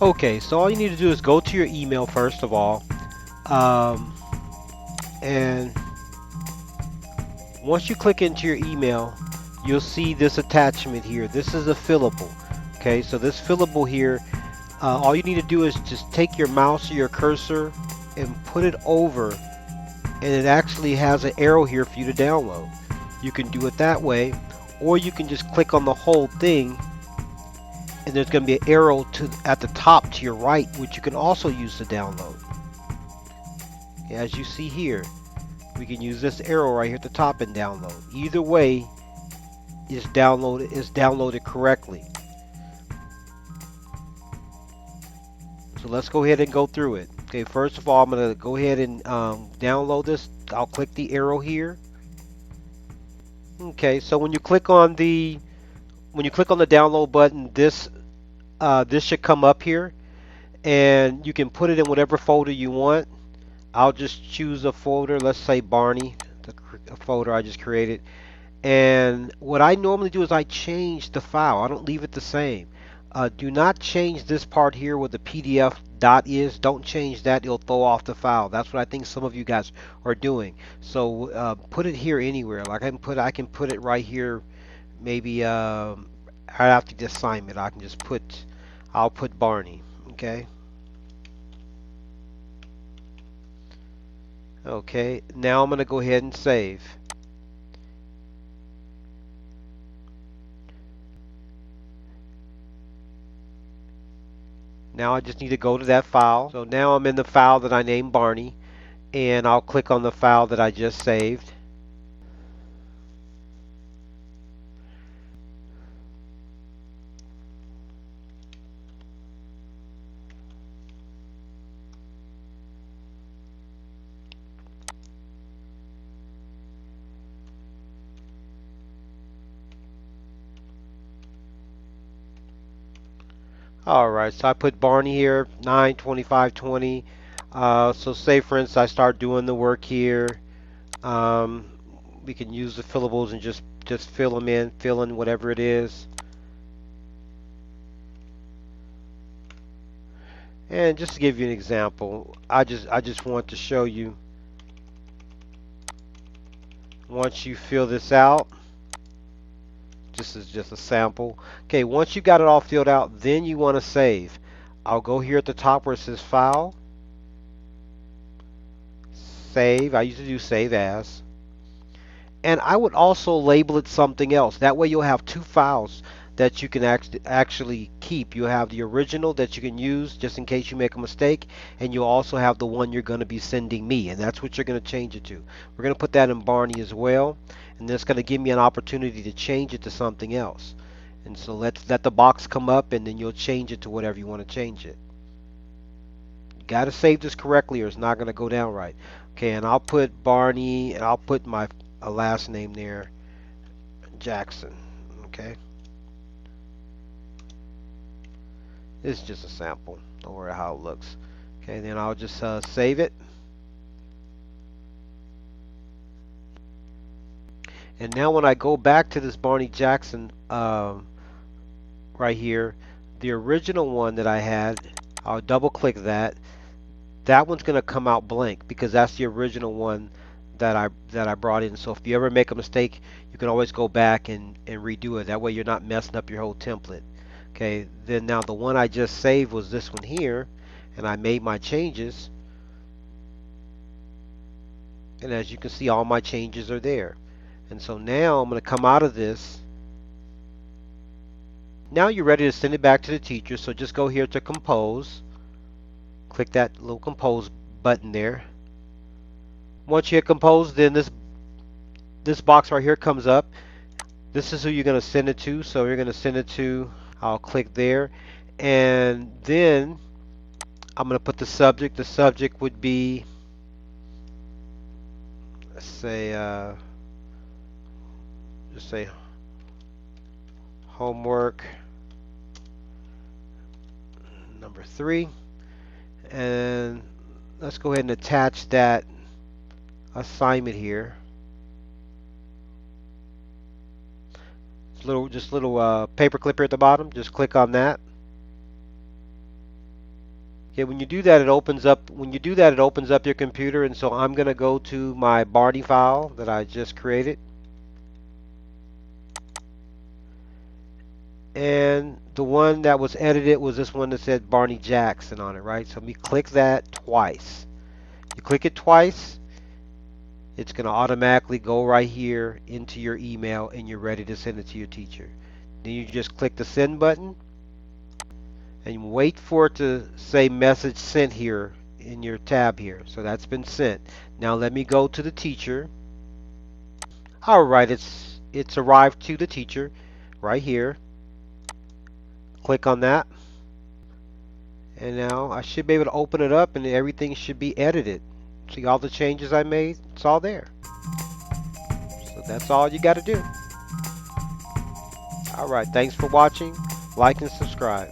Okay, so all you need to do is go to your email first of all, um, and once you click into your email, you'll see this attachment here. This is a fillable. Okay, so this fillable here, all you need to do is just take your mouse or your cursor and put it over, and it actually has an arrow here for you to download. You can do it that way, or you can just click on the whole thing, and there's going to be an arrow to at the top to your right, which you can also use to download. As you see here, we can use this arrow right here at the top and download. Either way is downloaded correctly. So let's go ahead and go through it. Okay, first of all, I'm going to go ahead and download this. I'll click the arrow here. Okay, so when you click on the download button, this should come up here, and you can put it in whatever folder you want. I'll just choose a folder. Let's say Barney, the folder I just created. And what I normally do is I change the file. I don't leave it the same. Do not change this part here where the PDF dot is. Don't change that. It'll throw off the file. That's what I think some of you guys are doing. So put it here anywhere. Like I can put it right here. Maybe right after the assignment, I'll put Barney. Okay. Okay. Now I'm going to go ahead and save. Now I just need to go to that file. So now I'm in the file that I named Barney, and I'll click on the file that I just saved. Alright, so I put Barney here, 9/25/20. So say for instance I start doing the work here. Um, we can use the fillables and just fill in whatever it is. And just to give you an example, I just want to show you, once you fill this out, this is just a sample. Okay, once you got it all filled out, then you want to save. I'll go here at the top where it says File, Save. I usually do Save As. And I would also label it something else. That way you'll have two files that you can actually keep. You have the original that you can use just in case you make a mistake, and you'll also have the one you're going to be sending me, and that's what you're going to change it to. We're going to put that in Barney as well, and that's going to give me an opportunity to change it to something else. And so let the box come up, and then you'll change it to whatever you want to change it. You got to save this correctly or it's not going to go down right. Okay, and I'll put Barney, and I'll put my last name there, Jackson. Okay, this is just a sample. Don't worry how it looks. Okay, then I'll just save it. And now when I go back to this Barney Jackson right here, the original one that I had, I'll double click that. That one's going to come out blank because that's the original one that I brought in. So if you ever make a mistake, you can always go back and redo it. That way you're not messing up your whole template. Okay, then now the one I just saved was this one here, and I made my changes. And as you can see, all my changes are there. And so now I'm going to come out of this. Now you're ready to send it back to the teacher. So just go here to Compose. Click that little Compose button there. Once you hit Compose, then this box right here comes up. This is who you're going to send it to. So you're going to send it to, I'll click there. And then I'm going to put the subject. The subject would be, let's say, just say homework number 3. And let's go ahead and attach that assignment here. Just little paper clip here at the bottom. Just click on that. Okay, when you do that, it opens up. When you do that, it opens up your computer, and so I'm gonna go to my Barney file that I just created, and the one that was edited was this one that said Barney Jackson on it, right? So let me click that twice. You click it twice, it's gonna automatically go right here into your email, and you're ready to send it to your teacher. Then you just click the send button, and wait for it to say message sent here in your tab here. So that's been sent. Now let me go to the teacher. Alright, it's arrived to the teacher right here. Click on that. And now I should be able to open it up and everything should be edited. See all the changes I made? It's all there. So that's all you got to do. Alright, thanks for watching. Like and subscribe.